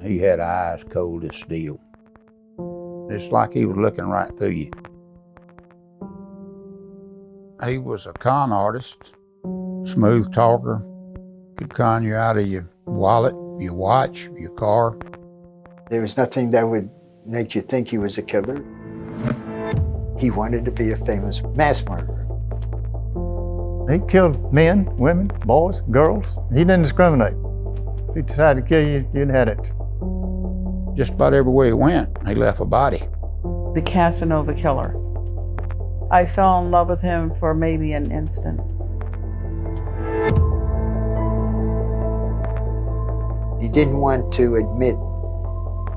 He had eyes cold as steel. It's like he was looking right through you. He was a con artist, smooth talker, could con you out of your wallet, your watch, your car. There was nothing that would make you think he was a killer. He wanted to be a famous mass murderer. He killed men, women, boys, girls. He didn't discriminate. If he decided to kill you, you'd had it. Just about everywhere he went, he left a body. The Casanova Killer. I fell in love with him for maybe an instant. He didn't want to admit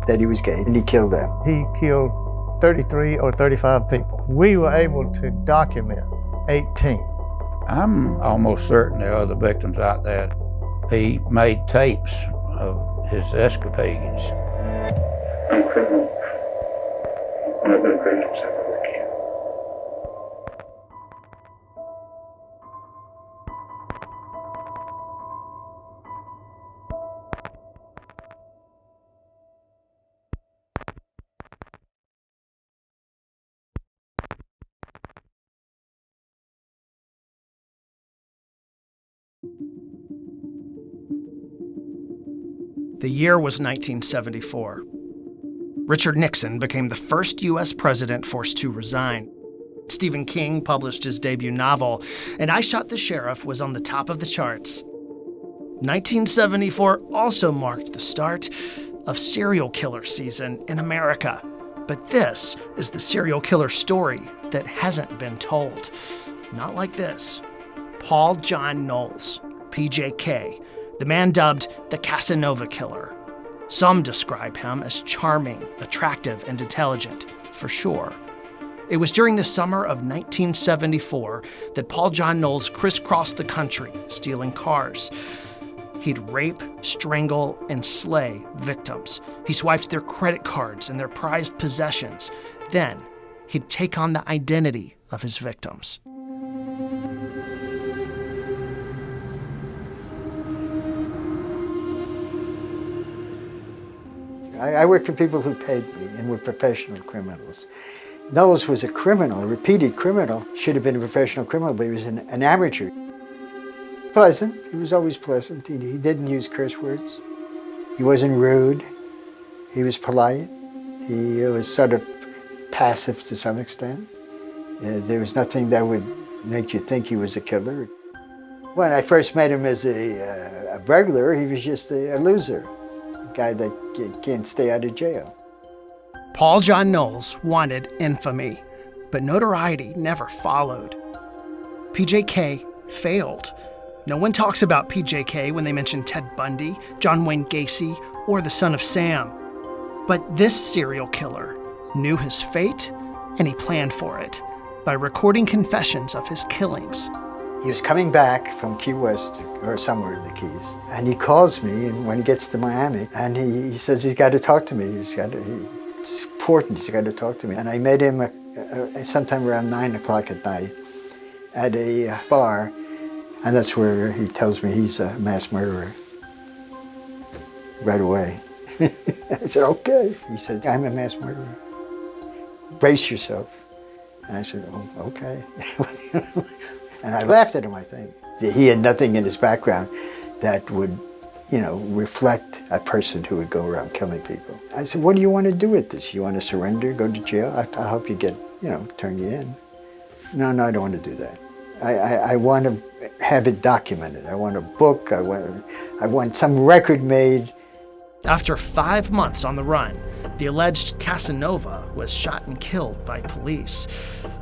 that he was gay, and he killed them. He killed 33 or 35 people. We were able to document 18. I'm almost certain there are other victims out there. He made tapes of his escapades. I'm a criminal. I'm not going to grade himself if I can. The year was 1974. Richard Nixon became the first U.S. president forced to resign. Stephen King published his debut novel, and I Shot the Sheriff was on the top of the charts. 1974 also marked the start of serial killer season in America. But this is the serial killer story that hasn't been told. Not like this. Paul John Knowles, PJK, the man dubbed the Casanova Killer. Some describe him as charming, attractive, and intelligent, for sure. It was during the summer of 1974 that Paul John Knowles crisscrossed the country, stealing cars. He'd rape, strangle, and slay victims. He swiped their credit cards and their prized possessions. Then, he'd take on the identity of his victims. I worked for people who paid me and were professional criminals. Knowles was a criminal, a repeated criminal. Should have been a professional criminal, but he was an amateur. Pleasant, he was always pleasant. He didn't use curse words. He wasn't rude. He was polite. He was sort of passive to some extent. There was nothing that would make you think he was a killer. When I first met him as a burglar, he was just a loser, a guy that can't stay out of jail. Paul John Knowles wanted infamy, but notoriety never followed. PJK failed. No one talks about PJK when they mention Ted Bundy, John Wayne Gacy, or the Son of Sam. But this serial killer knew his fate, and he planned for it by recording confessions of his killings. He was coming back from Key West, or somewhere in the Keys, and he calls me and when he gets to Miami, and he says he's got to talk to me. It's important, he's got to talk to me. And I met him sometime around 9 o'clock at night at a bar, and that's where he tells me he's a mass murderer. Right away. I said, okay. He said, I'm a mass murderer. Brace yourself. And I said, oh, okay. And I laughed at him, I think. He had nothing in his background that would, reflect a person who would go around killing people. I said, what do you want to do with this? You want to surrender, go to jail? I'll help you get, turn you in. No, I don't want to do that. I want to have it documented. I want a book. I want some record made. After 5 months on the run, the alleged Casanova was shot and killed by police.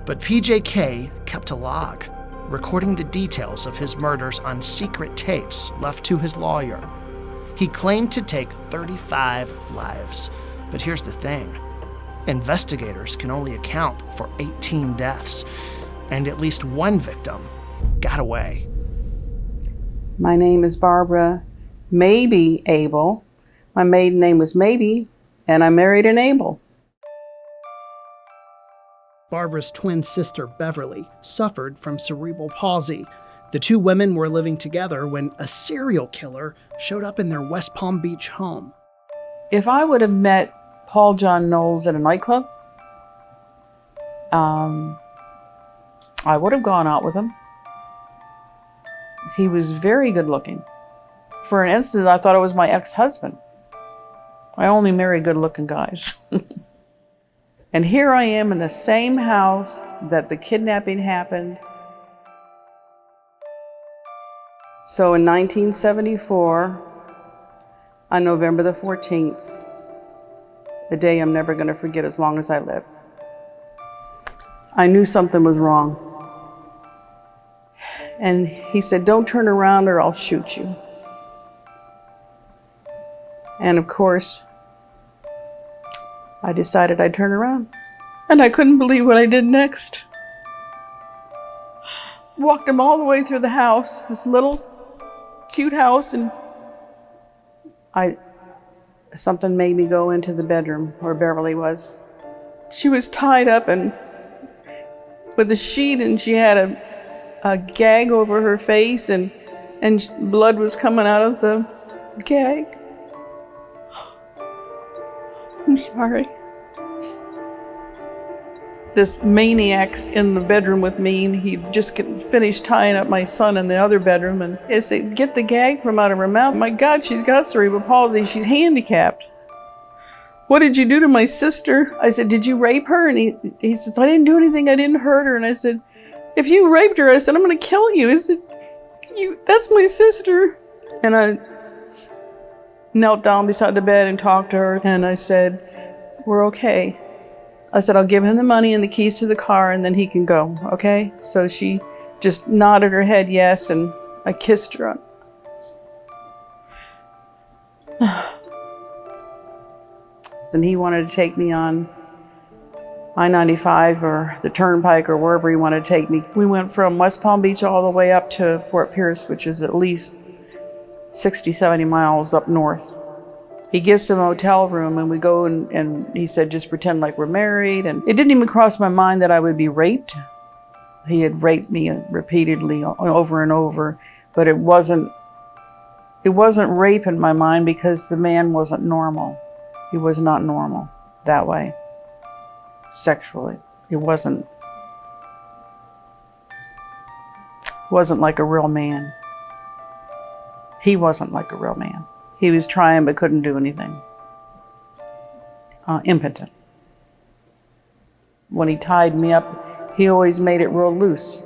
But PJK kept a log, recording the details of his murders on secret tapes left to his lawyer. He claimed to take 35 lives. But here's the thing. Investigators can only account for 18 deaths, and at least one victim got away. My name is Barbara Maybe Abel. My maiden name was Maybe, and I married an Abel. Barbara's twin sister, Beverly, suffered from cerebral palsy. The two women were living together when a serial killer showed up in their West Palm Beach home. If I would have met Paul John Knowles at a nightclub, I would have gone out with him. He was very good looking. For an instant, I thought it was my ex-husband. I only marry good looking guys. And here I am in the same house that the kidnapping happened. So in 1974, on November the 14th, a day I'm never going to forget as long as I live, I knew something was wrong. And he said, "Don't turn around or I'll shoot you." And of course, I decided I'd turn around. And I couldn't believe what I did next. Walked him all the way through the house, this little cute house, and something made me go into the bedroom where Beverly was. She was tied up and with a sheet, and she had a gag over her face, and blood was coming out of the gag. I'm sorry. This maniac's in the bedroom with me, and he just finished tying up my son in the other bedroom, and I said, "Get the gag from out of her mouth. My God, she's got cerebral palsy. She's handicapped. What did you do to my sister?" I said, "Did you rape her?" And he says, "I didn't do anything. I didn't hurt her." And I said, "If you raped her," I said, "I'm going to kill you." I said, "That's my sister." And I knelt down beside the bed and talked to her, and I said, "We're okay." I said, "I'll give him the money and the keys to the car, and then he can go, okay?" So she just nodded her head yes, and I kissed her. And he wanted to take me on I-95 or the Turnpike or wherever he wanted to take me. We went from West Palm Beach all the way up to Fort Pierce, which is at least 60, 70 miles up north. He gets a motel room, and we go, and he said, "Just pretend like we're married." And it didn't even cross my mind that I would be raped. He had raped me repeatedly over and over, but it wasn't rape in my mind because the man wasn't normal. He was not normal that way, sexually. It wasn't like a real man. He wasn't like a real man. He was trying but couldn't do anything. Impotent. When he tied me up, he always made it real loose.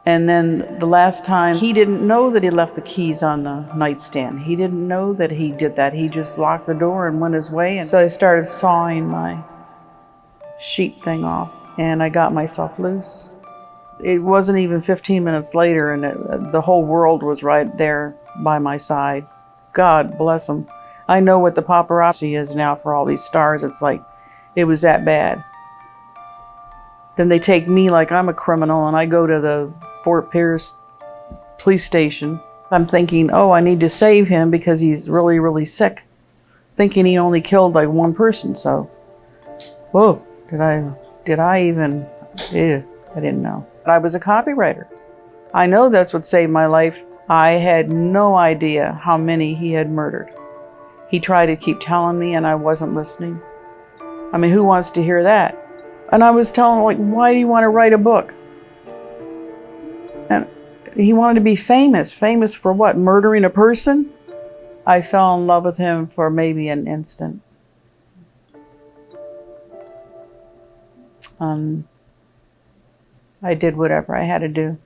And then the last time, he didn't know that he left the keys on the nightstand. He didn't know that he did that. He just locked the door and went his way. And so I started sawing my sheet thing off, and I got myself loose. It wasn't even 15 minutes later, and the whole world was right there by my side. God bless them. I know what the paparazzi is now for all these stars. It's like, it was that bad. Then they take me like I'm a criminal, and I go to the Fort Pierce police station. I'm thinking, oh, I need to save him because he's really, really sick. Thinking he only killed like one person, so. Whoa, did I even, I didn't know. I was a copywriter. I know that's what saved my life. I had no idea how many he had murdered. He tried to keep telling me, and I wasn't listening. I mean, who wants to hear that? And I was telling him, like, why do you want to write a book? And he wanted to be famous. Famous for what? Murdering a person? I fell in love with him for maybe an instant. I did whatever I had to do.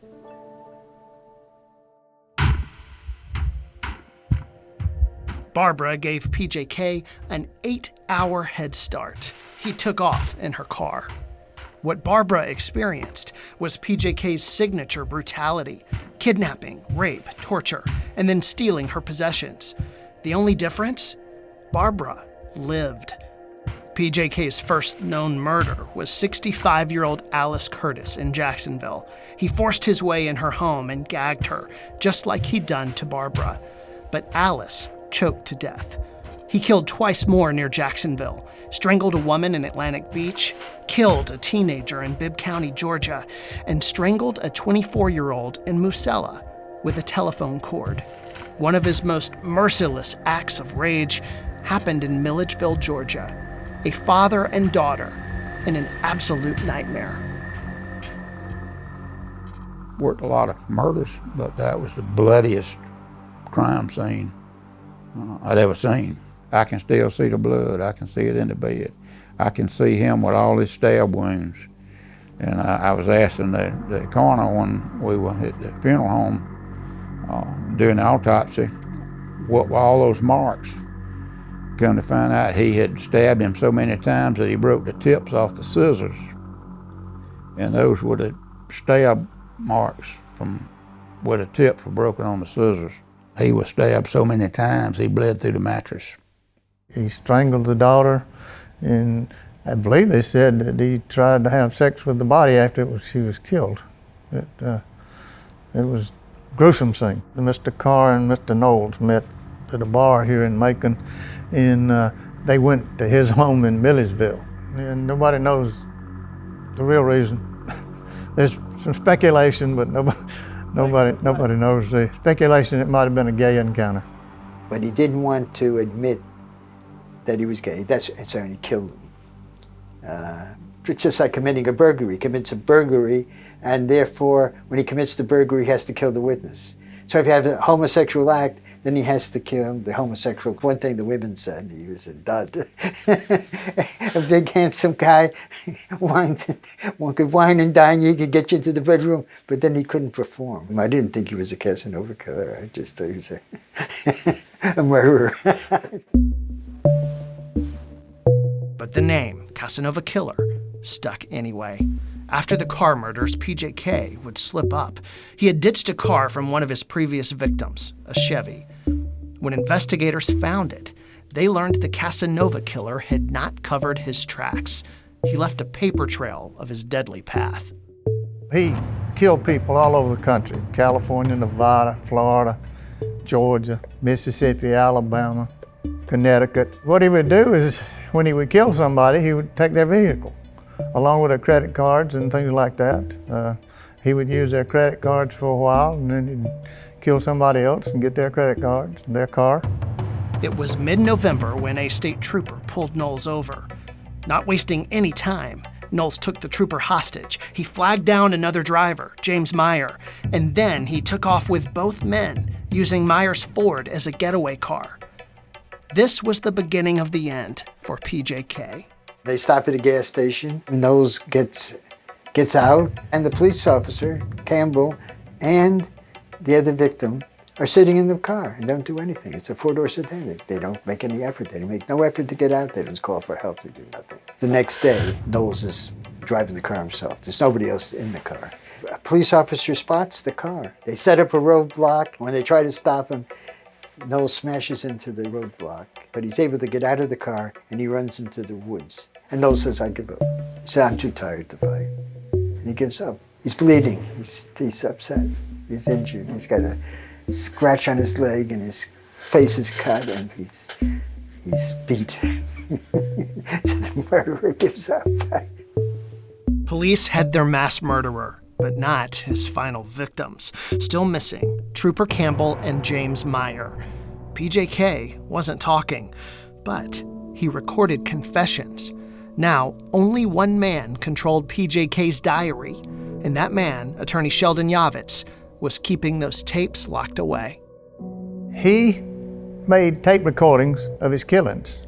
Barbara gave PJK an 8-hour head start. He took off in her car. What Barbara experienced was PJK's signature brutality: kidnapping, rape, torture, and then stealing her possessions. The only difference? Barbara lived. PJK's first known murder was 65-year-old Alice Curtis in Jacksonville. He forced his way in her home and gagged her, just like he'd done to Barbara. But Alice choked to death. He killed twice more near Jacksonville, strangled a woman in Atlantic Beach, killed a teenager in Bibb County, Georgia, and strangled a 24-year-old in Musella with a telephone cord. One of his most merciless acts of rage happened in Milledgeville, Georgia. A father and daughter in an absolute nightmare. Worked a lot of murders, but that was the bloodiest crime scene I'd ever seen. I can still see the blood. I can see it in the bed. I can see him with all his stab wounds. And I was asking the coroner when we were at the funeral home doing the autopsy, what were all those marks? Come to find out he had stabbed him so many times that he broke the tips off the scissors. And those were the stab marks from where the tips were broken on the scissors. He was stabbed so many times he bled through the mattress. He strangled the daughter, and I believe they said that he tried to have sex with the body after she was killed. It was a gruesome thing. Mr. Carr and Mr. Knowles met at a bar here in Macon, and they went to his home in Milledgeville. And nobody knows the real reason. There's some speculation, but nobody knows the speculation. It might have been a gay encounter. But he didn't want to admit that he was gay. So he killed him. It's just like committing a burglary. He commits a burglary, and therefore, when he commits the burglary, he has to kill the witness. So if you have a homosexual act, then he has to kill the homosexual. One thing the women said, he was a dud. A big, handsome guy, one could wine and dine you, could get you into the bedroom, but then he couldn't perform. I didn't think he was a Casanova Killer. I just thought he was a murderer. But the name, Casanova Killer, stuck anyway. After the Carr murders, PJK would slip up. He had ditched a car from one of his previous victims, a Chevy. When investigators found it, they learned the Casanova Killer had not covered his tracks. He left a paper trail of his deadly path. He killed people all over the country: California, Nevada, Florida, Georgia, Mississippi, Alabama, Connecticut. What he would do is, when he would kill somebody, he would take their vehicle, along with their credit cards and things like that. He would use their credit cards for a while, and then he'd kill somebody else and get their credit cards and their car. It was mid-November when a state trooper pulled Knowles over. Not wasting any time, Knowles took the trooper hostage. He flagged down another driver, James Meyer, and then he took off with both men, using Meyer's Ford as a getaway car. This was the beginning of the end for PJK. They stop at a gas station, and Knowles gets out, and the police officer, Campbell, and the other victim are sitting in the car and don't do anything. It's a four-door sedan. They don't make any effort. They make no effort to get out. They don't call for help. They do nothing. The next day, Knowles is driving the car himself. There's nobody else in the car. A police officer spots the car. They set up a roadblock. When they try to stop him, Knowles smashes into the roadblock, but he's able to get out of the car, and he runs into the woods. And Knowles says, "I give up." He said, "I'm too tired to fight." And he gives up. He's bleeding. He's upset. He's injured. He's got a scratch on his leg, and his face is cut, and he's beat. So the murderer gives up. Police had their mass murderer, but not his final victims. Still missing, Trooper Campbell and James Meyer. PJK wasn't talking, but he recorded confessions. Now, only one man controlled PJK's diary, and that man, attorney Sheldon Yavitz, was keeping those tapes locked away. He made tape recordings of his killings,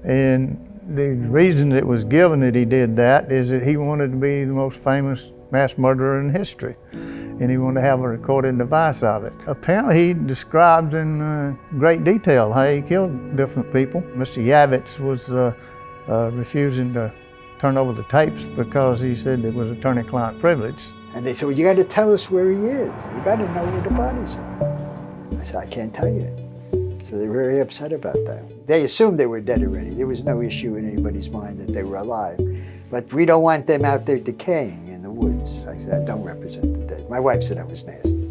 and the reason it was given that he did that is that he wanted to be the most famous mass murderer in history, and he wanted to have a recorded device of it. Apparently he described in great detail how he killed different people. Mr. Yavitz was refusing to turn over the tapes because he said it was attorney-client privilege. And they said, "Well, you got to tell us where he is. We got to know where the bodies are." I said, "I can't tell you." So they were very upset about that. They assumed they were dead already. There was no issue in anybody's mind that they were alive. But we don't want them out there decaying in the woods. I said, "I don't represent the dead." My wife said I was nasty.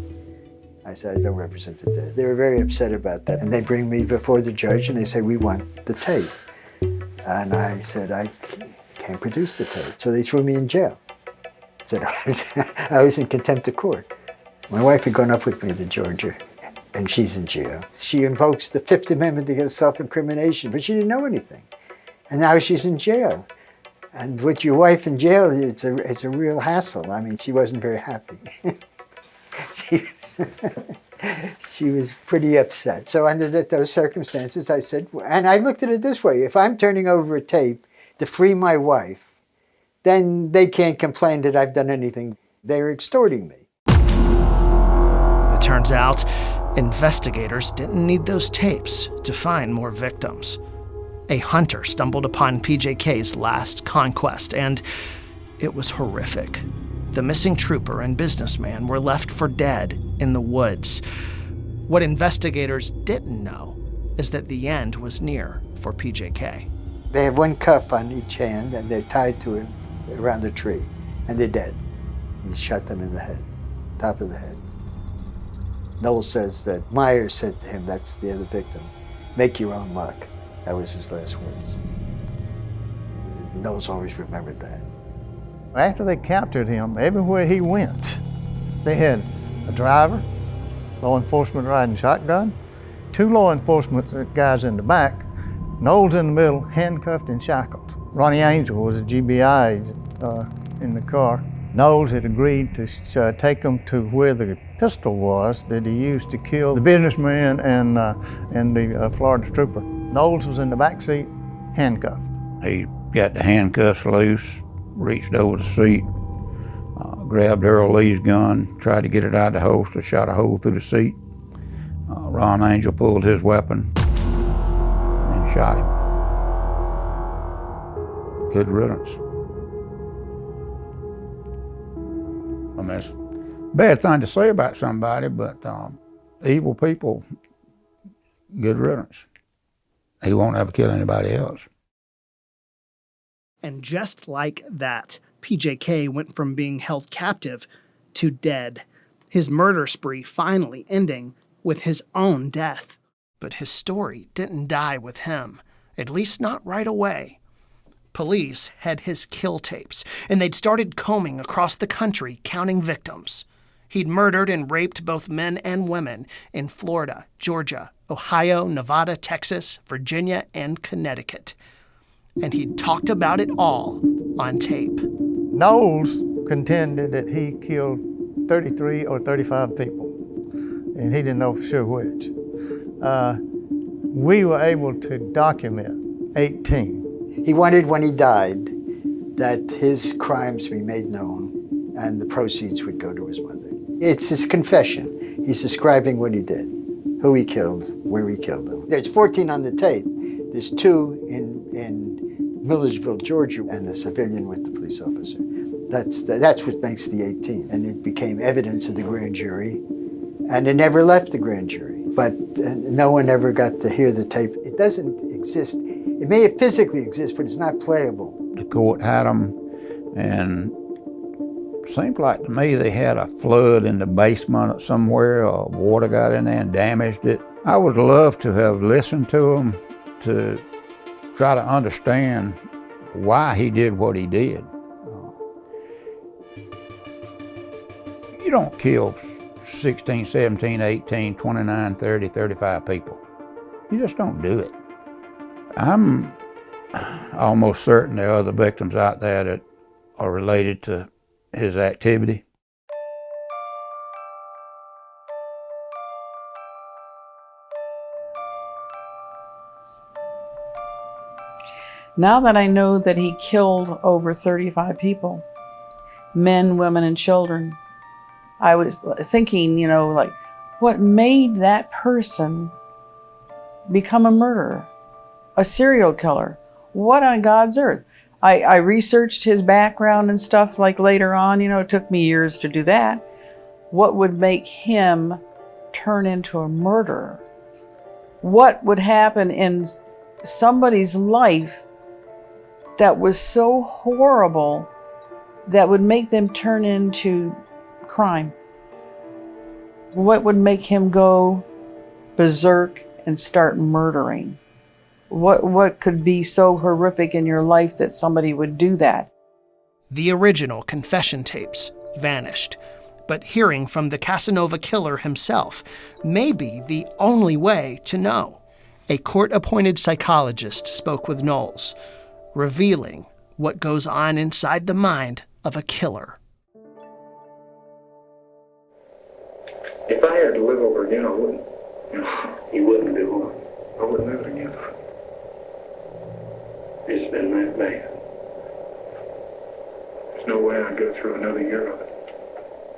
I said, "I don't represent the dead." They were very upset about that. And they bring me before the judge and they say, "We want the tape." And I said, "I can't produce the tape." So they threw me in jail. Said I was in contempt of court. My wife had gone up with me to Georgia and she's in jail. She invokes the Fifth Amendment against self-incrimination, but she didn't know anything. And now she's in jail. And with your wife in jail, it's a real hassle. I mean, she wasn't very happy. She was pretty upset. So under those circumstances, I said, and I looked at it this way, if I'm turning over a tape to free my wife, then they can't complain that I've done anything. They're extorting me. It turns out, investigators didn't need those tapes to find more victims. A hunter stumbled upon PJK's last conquest, and it was horrific. The missing trooper and businessman were left for dead in the woods. What investigators didn't know is that the end was near for PJK. They have one cuff on each hand, and they're tied to him around a tree, and they're dead. He shot them in the head, top of the head. Knowles says that Myers said to him, that's the other victim, make your own luck. That was his last words. Knowles always remembered that. After they captured him, everywhere he went, they had a driver, law enforcement riding shotgun, 2 law enforcement guys in the back, Knowles in the middle, handcuffed and shackled. Ronnie Angel was a GBI agent in the car. Knowles had agreed to take him to where the pistol was that he used to kill the businessman and the Florida trooper. Knowles was in the back seat, handcuffed. He got the handcuffs loose, reached over the seat, grabbed Earl Lee's gun, tried to get it out of the holster, shot a hole through the seat. Ron Angel pulled his weapon and shot him. Good riddance. I mean, it's a bad thing to say about somebody, but evil people, good riddance. He won't ever kill anybody else. And just like that, PJK went from being held captive to dead, his murder spree finally ending with his own death. But his story didn't die with him, at least not right away. Police had his kill tapes, and they'd started combing across the country counting victims. He'd murdered and raped both men and women in Florida, Georgia, Ohio, Nevada, Texas, Virginia, and Connecticut. And he'd talked about it all on tape. Knowles contended that he killed 33 or 35 people, and he didn't know for sure which. We were able to document 18. He wanted, when he died, that his crimes be made known and the proceeds would go to his mother. It's his confession. He's describing what he did, who he killed, where he killed them. There's 14 on the tape. There's 2 in Millersville, Georgia, and the civilian with the police officer. That's what makes the 18. And it became evidence of the grand jury, and it never left the grand jury. But no one ever got to hear the tape. It doesn't exist. It may physically exist, but it's not playable. The court had them, and it seemed like to me they had a flood in the basement somewhere, or water got in there and damaged it. I would love to have listened to them to try to understand why he did what he did. You don't kill 16, 17, 18, 29, 30, 35 people. You just don't do it. I'm almost certain there are other victims out there that are related to his activity. Now that I know that he killed over 35 people, men, women, and children, I was thinking, like, what made that person become a murderer, a serial killer? What on God's earth? I researched his background and stuff, like later on, it took me years to do that. What would make him turn into a murderer? What would happen in somebody's life that was so horrible that would make them turn into crime? What would make him go berserk and start murdering? What could be so horrific in your life that somebody would do that? The original confession tapes vanished. but hearing from the Casanova Killer himself may be the only way to know. A court-appointed psychologist spoke with Knowles, revealing what goes on inside the mind of a killer. If I had to live over again, I wouldn't. You wouldn't do what? I wouldn't live it again. It's been that bad. There's no way I'd go through another year of it.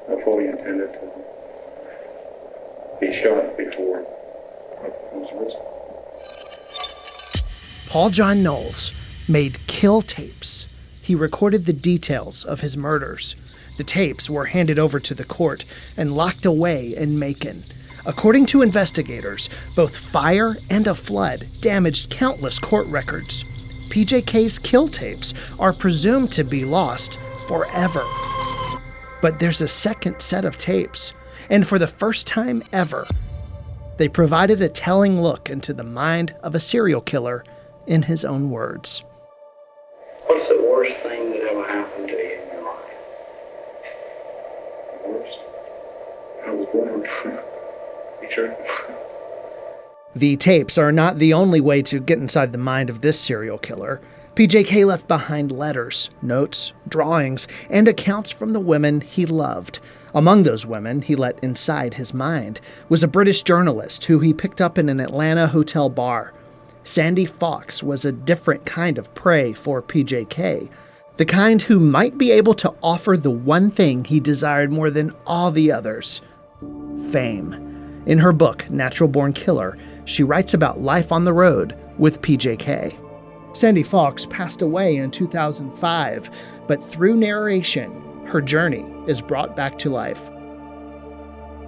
I fully intended to be shot before I was arrested. Paul John Knowles made kill tapes. He recorded the details of his murders. The tapes were handed over to the court and locked away in Macon. According to investigators, both fire and a flood damaged countless court records. PJK's kill tapes are presumed to be lost forever. But there's a second set of tapes, and for the first time ever, they provided a telling look into the mind of a serial killer in his own words. What's the worst thing that ever happened to you in your life? The worst? I was born. You sure? The tapes are not the only way to get inside the mind of this serial killer. PJK left behind letters, notes, drawings, and accounts from the women he loved. Among those women he let inside his mind was a British journalist who he picked up in an Atlanta hotel bar. Sandy Fox was a different kind of prey for PJK, the kind who might be able to offer the one thing he desired more than all the others: fame. In her book, Natural Born Killer, she writes about life on the road with PJK. Sandy Fox passed away in 2005, but through narration, her journey is brought back to life.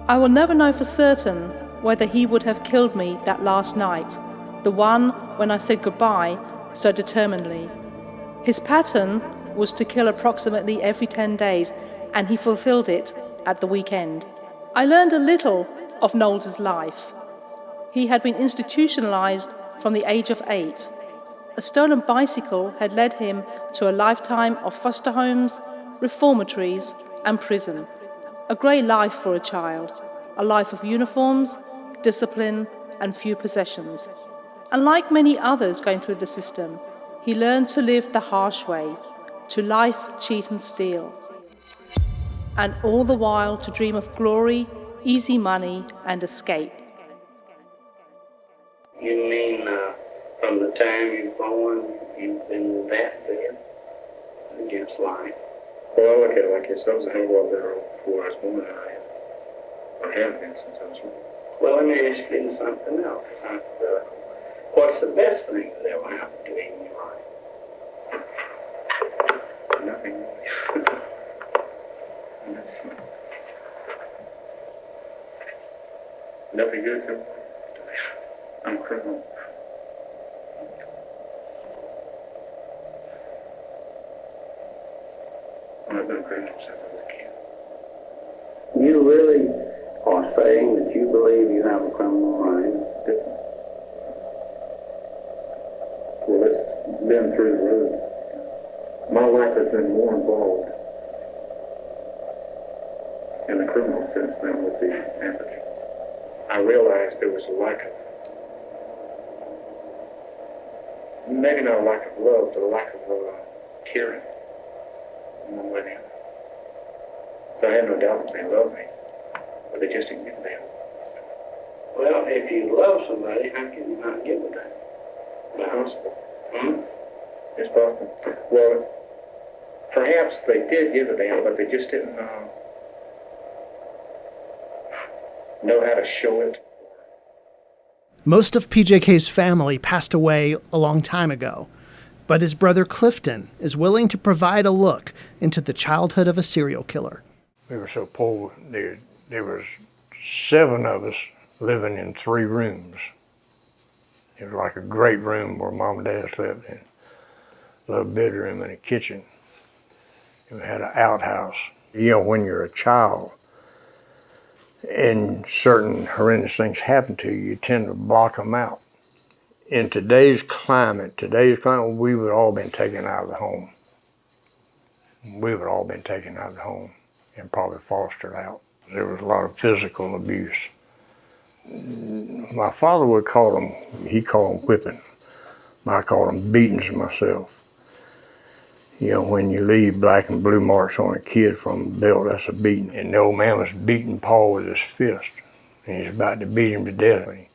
I will never know for certain whether he would have killed me that last night, the one when I said goodbye so determinedly. His pattern was to kill approximately every 10 days, and he fulfilled it at the weekend. I learned a little of Knowles' life. He had been institutionalized from the age of 8. A stolen bicycle had led him to a lifetime of foster homes, reformatories, and prison. A grey life for a child, a life of uniforms, discipline, and few possessions. And like many others going through the system, he learned to live the harsh way, to life, cheat, and steal. And all the while to dream of glory, easy money, and escape. You mean from the time you're born, you've been that bad against life? Well, I look at it like this. I was a hell of a lot better off before I was born than I am. Or have been since I was born. Well, let me ask you something else. What's the best thing that ever happened to you in your life? Nothing. Nothing good to me. I'm a criminal. I've been a criminal since I was a kid. You really are saying that you believe you have a criminal mind? Well, it's been through the roof. My life has been more involved in the criminal sense than with the average. I realized there was a lack of, maybe not a lack of love, but a lack of caring one way or the other. So I had no doubt that they loved me, but they just didn't give a damn. Well, if you love somebody, how can you not give a damn? It's possible. It's possible. Well, perhaps they did give a damn, but they just didn't know how to show it. Most of PJK's family passed away a long time ago, but his brother Clifton is willing to provide a look into the childhood of a serial killer. We were so poor, there was 7 of us living in 3 rooms. It was like a great room where Mom and Dad slept in. A little bedroom and a kitchen. And we had an outhouse. You know, when you're a child and certain horrendous things happen to you, you tend to block them out. In today's climate, we would all been taken out of the home. We would all been taken out of the home. and probably fostered out. There was a lot of physical abuse. My father would call them, he called them whipping. I call them beatings myself. You know, when you leave black and blue marks on a kid from the belt, that's a beating. And the old man was beating Paul with his fist. And he was about to beat him to death. When he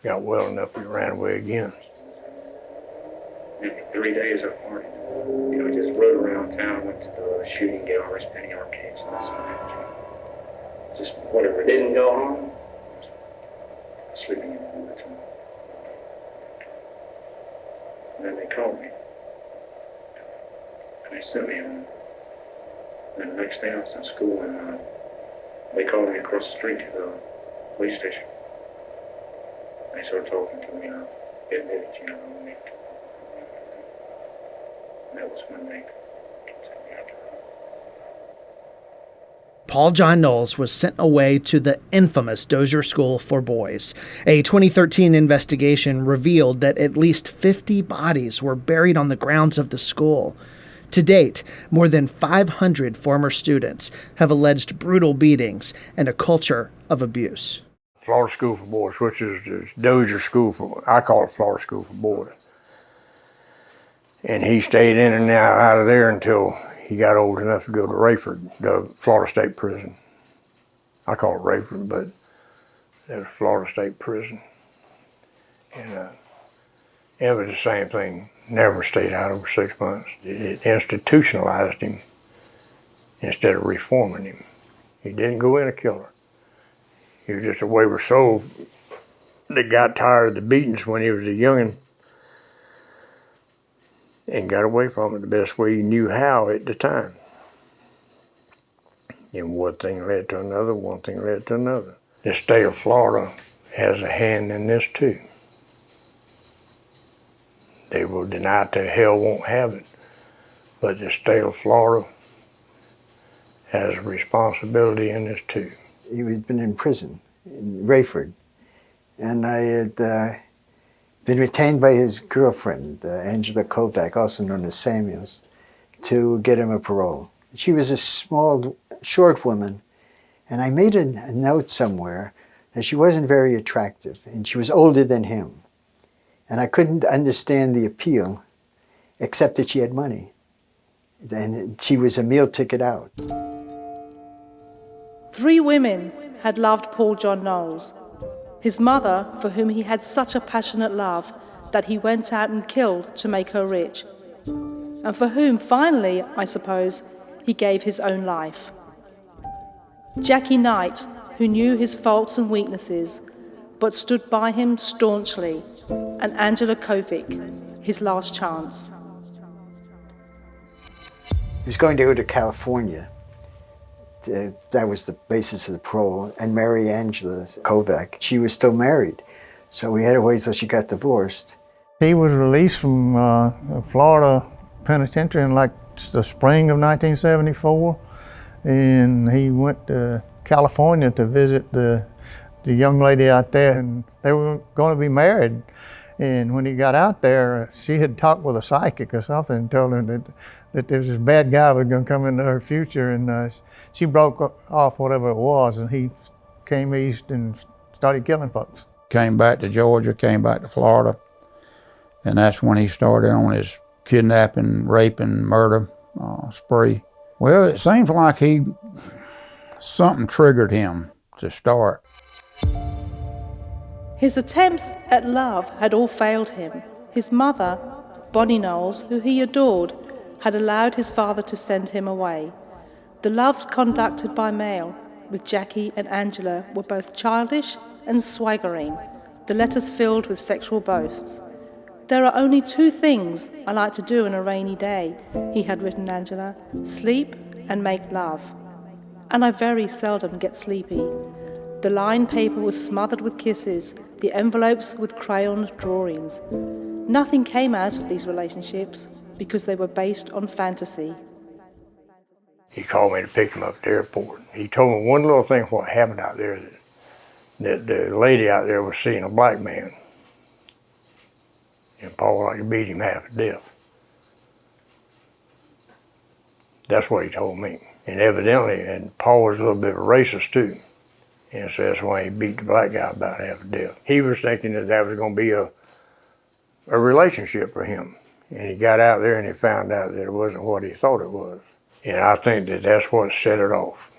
got well enough, he ran away again. And for 3 days I partied. You know, just rode around town, went to the shooting galleries, penny arcades, and this and that. Just whatever. Didn't go home. Sleeping in all the time. And then they called me. And they sent me home. And the next day I was in school, and they called me across the street to the police station. They started talking to me, admitted, you know, me. And that was when they sent me out to Paul John Knowles was sent away to the infamous Dozier School for Boys. A 2013 investigation revealed that at least 50 bodies were buried on the grounds of the school. To date, more than 500 former students have alleged brutal beatings and a culture of abuse. Florida School for Boys, which is the Dozier School for, I call it Florida School for Boys. And he stayed in and out of there until he got old enough to go to Rayford, the Florida State Prison. I call it Rayford, but it was Florida State Prison. And it was the same thing. Never stayed out over 6 months. It institutionalized him instead of reforming him. He didn't go in a killer. He was just a wayward soul that got tired of the beatings when he was a youngin' and got away from it the best way he knew how at the time. And one thing led to another, one thing led to another. The state of Florida has a hand in this too. They will deny it to hell won't have it. But the state of Florida has a responsibility in this too. He had been in prison in Rayford, and I had been retained by his girlfriend, Angela Kovac, also known as Samuels, to get him a parole. She was a small, short woman, and I made a note somewhere that she wasn't very attractive, and she was older than him. And I couldn't understand the appeal, except that she had money. And she was a meal ticket out. 3 women had loved Paul John Knowles. His mother, for whom he had such a passionate love that he went out and killed to make her rich, and for whom, finally, I suppose, he gave his own life. Jackie Knight, who knew his faults and weaknesses, but stood by him staunchly, and Angela Kovic, his last chance. He was going to go to California. That was the basis of the parole. And Mary Angela Kovac, she was still married. So we had to wait till she got divorced. He was released from Florida Penitentiary in like the spring of 1974. And he went to California to visit the young lady out there, and they were going to be married. And when he got out there, she had talked with a psychic or something and told her that there was this bad guy was going to come into her future, and she broke off whatever it was, and he came east and started killing folks. Came back to Georgia, came back to Florida, and that's when he started on his kidnapping, raping, murder spree. Well, it seems like something triggered him to start. His attempts at love had all failed him. His mother, Bonnie Knowles, who he adored, had allowed his father to send him away. The loves conducted by mail with Jackie and Angela were both childish and swaggering, the letters filled with sexual boasts. "There are only 2 things I like to do on a rainy day," he had written Angela, "sleep and make love. And I very seldom get sleepy." The lined paper was smothered with kisses, the envelopes with crayon drawings. Nothing came out of these relationships because they were based on fantasy. He called me to pick him up at the airport. He told me one little thing what happened out there, that the lady out there was seeing a black man. And Paul like to beat him half to death. That's what he told me. And evidently, and Paul was a little bit of a racist too. And so that's why he beat the black guy about half to death. He was thinking that that was going to be a relationship for him. And he got out there and he found out that it wasn't what he thought it was. And I think that that's what set it off.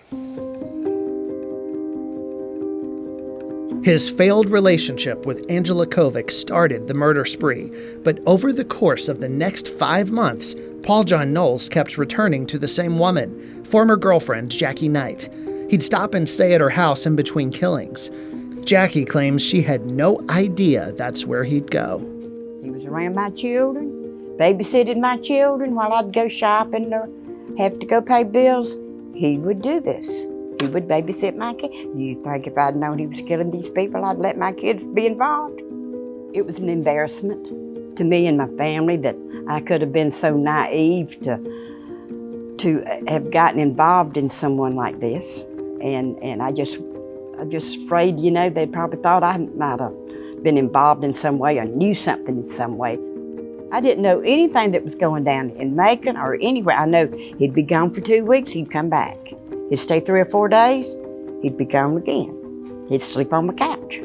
His failed relationship with Angela Kovic started the murder spree, but over the course of the next 5 months, Paul John Knowles kept returning to the same woman, former girlfriend Jackie Knight. He'd stop and stay at her house in between killings. Jackie claims she had no idea that's where he'd go. He was around my children, babysitting my children while I'd go shopping or have to go pay bills. He would do this. He would babysit my kids. You think if I'd known he was killing these people, I'd let my kids be involved? It was an embarrassment to me and my family that I could have been so naive to have gotten involved in someone like this. And I just afraid, you know, they probably thought I might have been involved in some way or knew something in some way. I didn't know anything that was going down in Macon or anywhere. I know he'd be gone for 2 weeks, he'd come back. He'd stay 3 or 4 days, he'd be gone again. He'd sleep on my couch.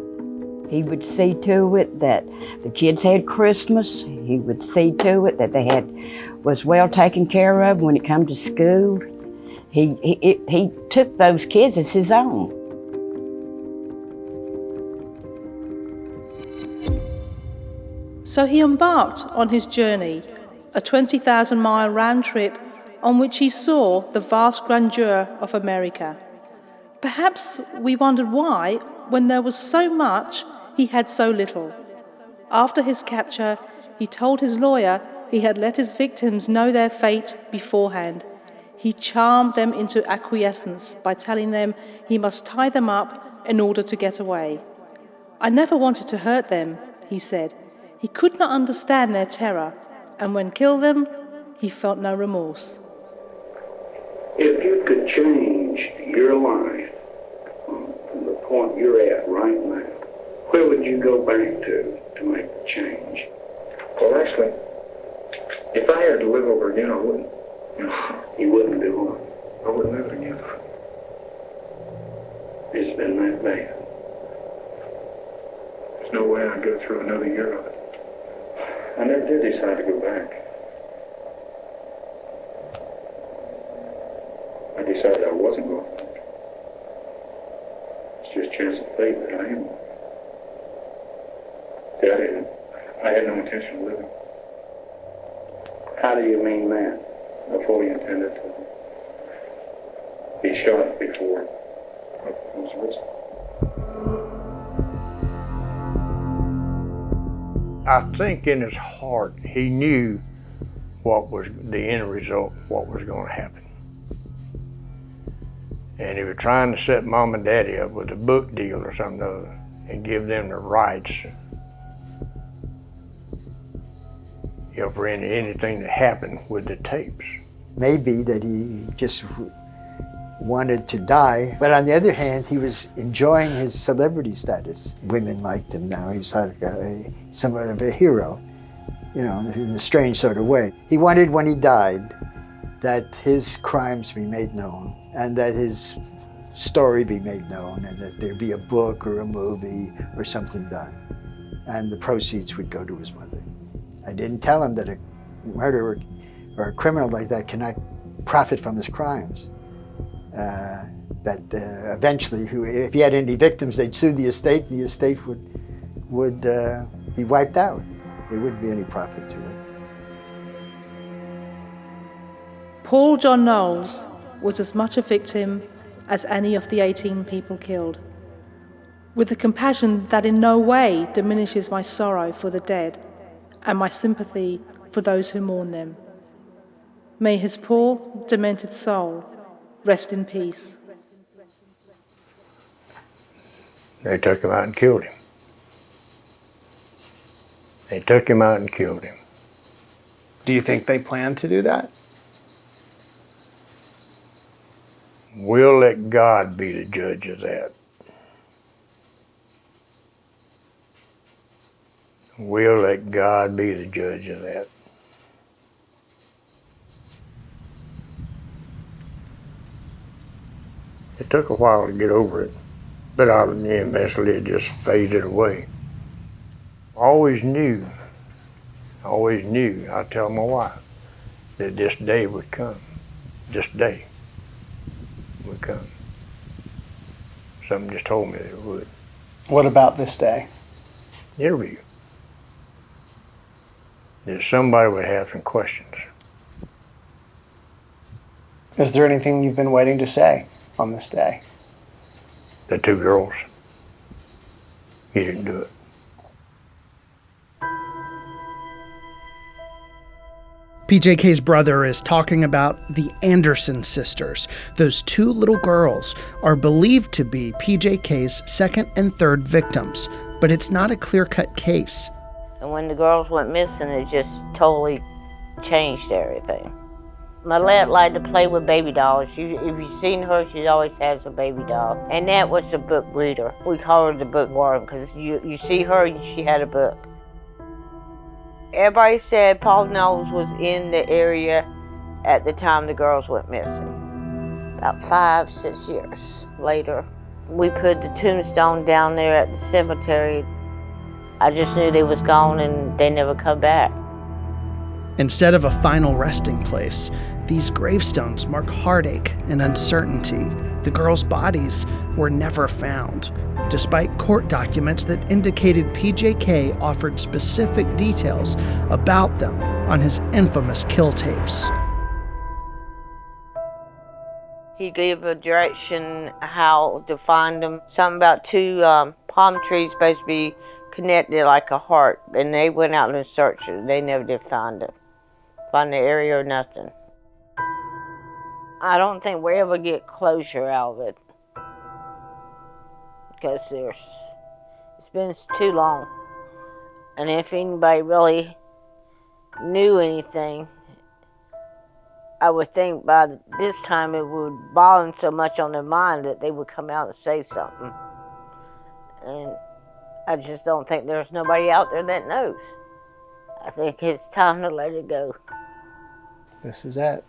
He would see to it that the kids had Christmas. He would see to it that they was well taken care of when it come to school. He took those kids as his own. So he embarked on his journey, a 20,000-mile round trip on which he saw the vast grandeur of America. Perhaps we wondered why, when there was so much, he had so little. After his capture, he told his lawyer he had let his victims know their fate beforehand. He charmed them into acquiescence by telling them he must tie them up in order to get away. I never wanted to hurt them, he said. He could not understand their terror, and when killed them, he felt no remorse. If you could change your life from the point you're at right now, where would you go back to make the change? Well, actually, if I had to live over again, I wouldn't. You wouldn't do what? I wouldn't live it again. It's been that bad. There's no way I'd go through another year of it. I never did decide to go back. I decided I wasn't going back. It's just chance of fate that I am. I had no intention of living. How do you mean that? I fully intended to be shot before I was arrested. I think in his heart, he knew what was the end result, what was going to happen. And he was trying to set mom and daddy up with a book deal or something other and give them the rights, you know, for anything that happened with the tapes. Maybe that he just wanted to die, but on the other hand, he was enjoying his celebrity status. Women liked him now. He was like somewhat of a hero, you know, in a strange sort of way. He wanted, when he died, that his crimes be made known and that his story be made known and that there be a book or a movie or something done. And the proceeds would go to his mother. I didn't tell him that a murderer or a criminal like that cannot profit from his crimes. That eventually, if he had any victims, they'd sue the estate, and the estate would be wiped out. There wouldn't be any profit to it. Paul John Knowles was as much a victim as any of the 18 people killed. With a compassion that in no way diminishes my sorrow for the dead and my sympathy for those who mourn them. May his poor, demented soul rest in peace. They took him out and killed him. They took him out and killed him. Do you think they planned to do that? We'll let God be the judge of that. We'll let God be the judge of that. It took a while to get over it, but eventually it just faded away. I always knew, I'd tell my wife that this day would come. This day would come. Something just told me that it would. What about this day? Interview. That somebody would have some questions. Is there anything you've been waiting to say on this day? The two girls, he didn't do it. PJK's brother is talking about the Anderson sisters. Those two little girls are believed to be PJK's second and third victims, but it's not a clear-cut case. And when the girls went missing, it just totally changed everything. Millette liked to play with baby dolls. If you've seen her, she always has a baby doll. And that was a book reader. We call her the bookworm because you see her and she had a book. Everybody said Paul Knowles was in the area at the time the girls went missing. About 5-6 years later, we put the tombstone down there at the cemetery. I just knew they was gone and they never come back. Instead of a final resting place, these gravestones mark heartache and uncertainty. The girls' bodies were never found, despite court documents that indicated PJK offered specific details about them on his infamous kill tapes. He gave a direction how to find them. Something about two palm trees supposed to be connected like a heart, and they went out and searched it. They never did find the area or nothing. I don't think we ever get closure out of it because it's been too long. And if anybody really knew anything, I would think by this time it would bother them so much on their mind that they would come out and say something. And I just don't think there's nobody out there that knows. I think it's time to let it go. This is it.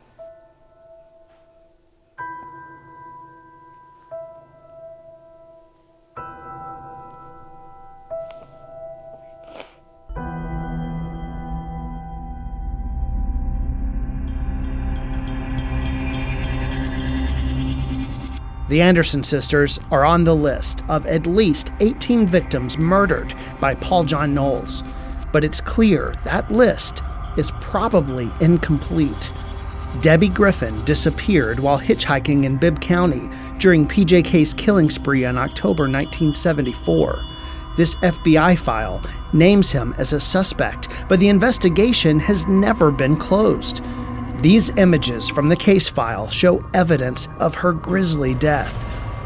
The Anderson sisters are on the list of at least 18 victims murdered by Paul John Knowles, but it's clear that list is probably incomplete. Debbie Griffin disappeared while hitchhiking in Bibb County during PJK's killing spree in October 1974. This FBI file names him as a suspect, but the investigation has never been closed. These images from the case file show evidence of her grisly death.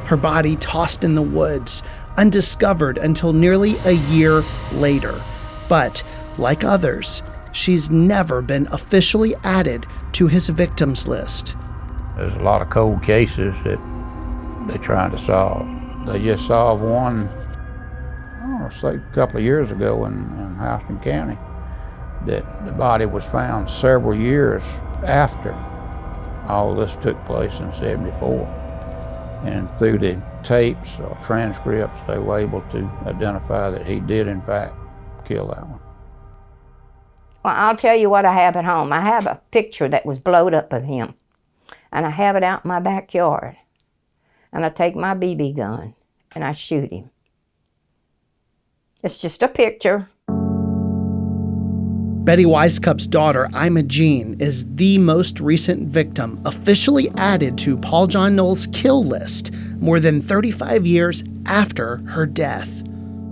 Her body tossed in the woods, undiscovered until nearly a year later. But, like others, she's never been officially added to his victims list. There's a lot of cold cases that they're trying to solve. They just solved one, say a couple of years ago in Houston County, that the body was found several years after all this took place in '74. And through the tapes or transcripts, they were able to identify that he did in fact kill that one. Well, I'll tell you what I have at home. I have a picture that was blowed up of him, and I have it out in my backyard. And I take my BB gun and I shoot him. It's just a picture. Betty Weisskop's daughter, Ima Jean, is the most recent victim officially added to Paul John Knowles' kill list more than 35 years after her death.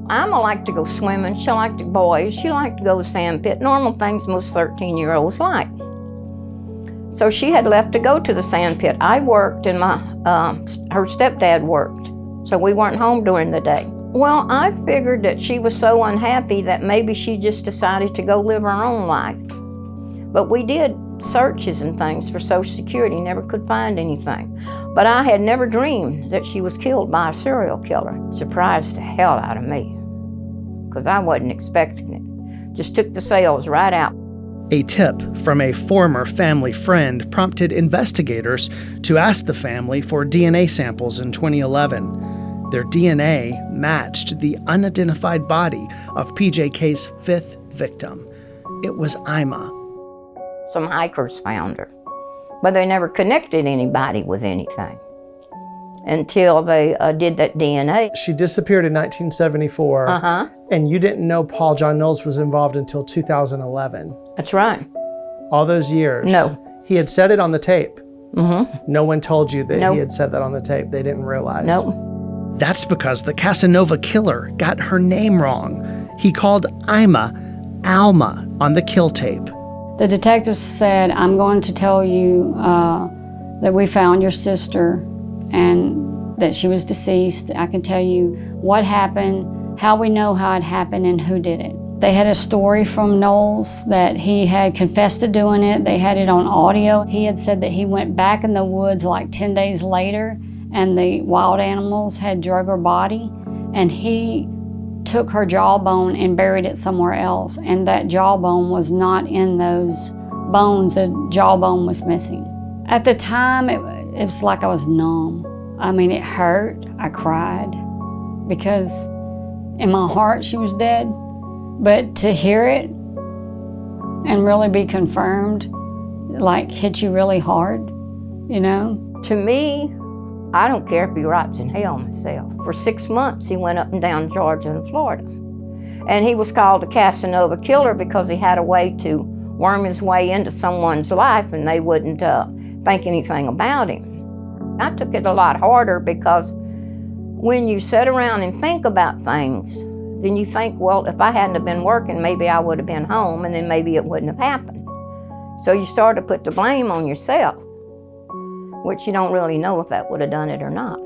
Ima liked to go swimming. She liked to boys. She liked to go to the sand pit. Normal things most 13-year-olds like. So she had left to go to the sand pit. I worked and her stepdad worked. So we weren't home during the day. Well, I figured that she was so unhappy that maybe she just decided to go live her own life. But we did searches and things for Social Security, never could find anything. But I had never dreamed that she was killed by a serial killer. It surprised the hell out of me, because I wasn't expecting it. Just took the sales right out. A tip from a former family friend prompted investigators to ask the family for DNA samples in 2011. Their DNA matched the unidentified body of PJK's 5th victim. It was Ima. Some hikers found her, but they never connected anybody with anything until they did that DNA. She disappeared in 1974, and you didn't know Paul John Knowles was involved until 2011. That's right. All those years. No. He had said it on the tape. No one told you that Nope. he had said that on the tape. They didn't realize. Nope. That's because the Casanova Killer got her name wrong. He called Ima Alma on the kill tape. The detectives said, I'm going to tell you that we found your sister and that she was deceased. I can tell you what happened, how we know how it happened, and who did it. They had a story from Knowles that he had confessed to doing it. They had it on audio. He had said that he went back in the woods like 10 days later and the wild animals had drug her body, and he took her jawbone and buried it somewhere else, and that jawbone was not in those bones. The jawbone was missing. At the time, it was like I was numb. I mean, it hurt. I cried because in my heart she was dead, but to hear it and really be confirmed, like hit you really hard, you know? To me, I don't care if he rots in hell myself. For 6 months, he went up and down Georgia and Florida. And he was called the Casanova Killer because he had a way to worm his way into someone's life and they wouldn't think anything about him. I took it a lot harder because when you sit around and think about things, then you think, well, if I hadn't have been working, maybe I would have been home and then maybe it wouldn't have happened. So you start to put the blame on yourself, which you don't really know if that would have done it or not.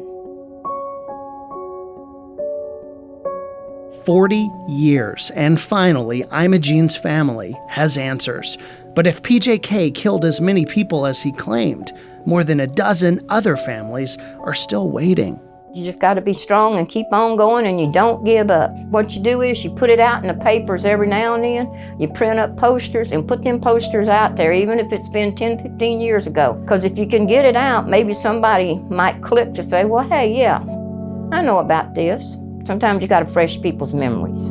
40 years, and finally, Imogene's family has answers. But if PJK killed as many people as he claimed, more than a dozen other families are still waiting. You just got to be strong and keep on going, and you don't give up. What you do is you put it out in the papers every now and then. You print up posters and put them posters out there, even if it's been 10, 15 years ago. Because if you can get it out, maybe somebody might click to say, well, hey, yeah, I know about this. Sometimes you got to refresh people's memories.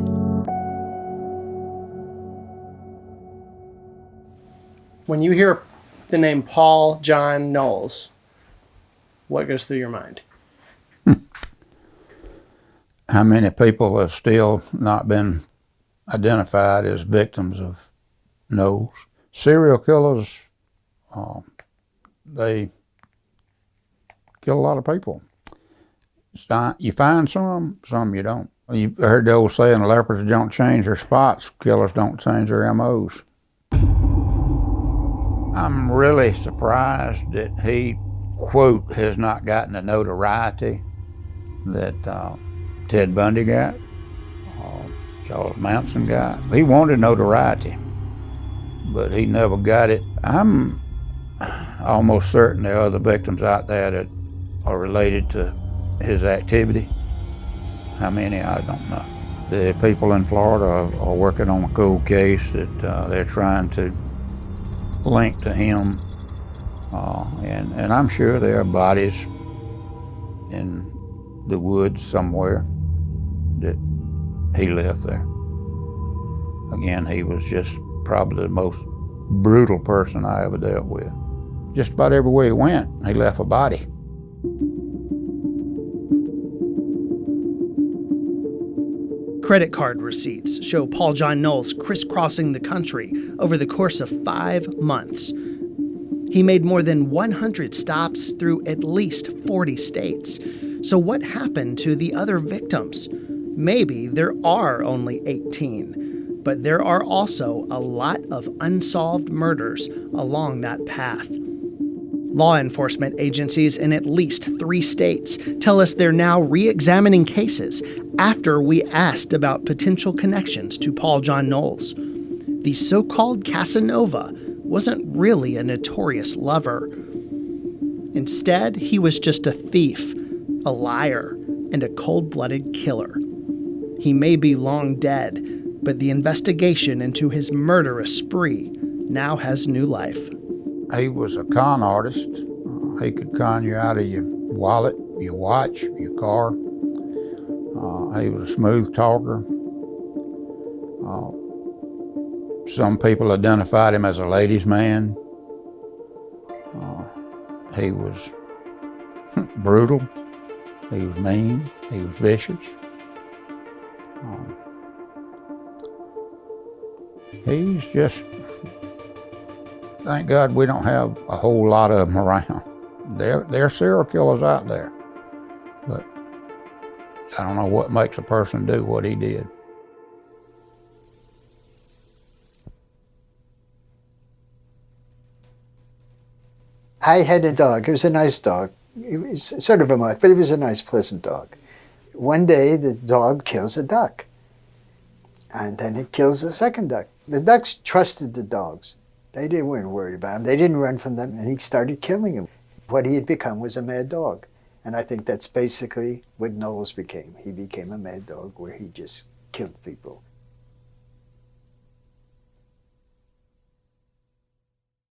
When you hear the name Paul John Knowles, what goes through your mind? How many people have still not been identified as victims of Knowles? Serial killers, they kill a lot of people. You find some you don't. You heard the old saying, leopards don't change their spots, killers don't change their MOs. I'm really surprised that he, quote, has not gotten the notoriety that Ted Bundy got, Charles Manson got. He wanted notoriety, but he never got it. I'm almost certain there are other victims out there that are related to his activity. How many, I don't know. The people in Florida are working on a cold case that they're trying to link to him, and I'm sure there are bodies in the woods somewhere that he left there. Again, he was just probably the most brutal person I ever dealt with. Just about everywhere he went, he left a body. Credit card receipts show Paul John Knowles crisscrossing the country over the course of 5 months. He made more than 100 stops through at least 40 states. So what happened to the other victims? Maybe there are only 18, but there are also a lot of unsolved murders along that path. Law enforcement agencies in at least 3 states tell us they're now re-examining cases after we asked about potential connections to Paul John Knowles. The so-called Casanova wasn't really a notorious lover. Instead, he was just a thief, a liar, and a cold-blooded killer. He may be long dead, but the investigation into his murderous spree now has new life. He was a con artist. He could con you out of your wallet, your watch, your car. He was a smooth talker. Some people identified him as a ladies' man. He was brutal. He was mean. He was vicious. He's just, thank God we don't have a whole lot of them around. There are serial killers out there, but I don't know what makes a person do what he did. I had a dog. It was a nice dog. It was sort of a mutt, but it was a nice, pleasant dog. One day, the dog kills a duck, and then it kills a second duck. The ducks trusted the dogs. They weren't worried about him. They didn't run from them, and he started killing them. What he had become was a mad dog, and I think that's basically what Knowles became. He became a mad dog where he just killed people.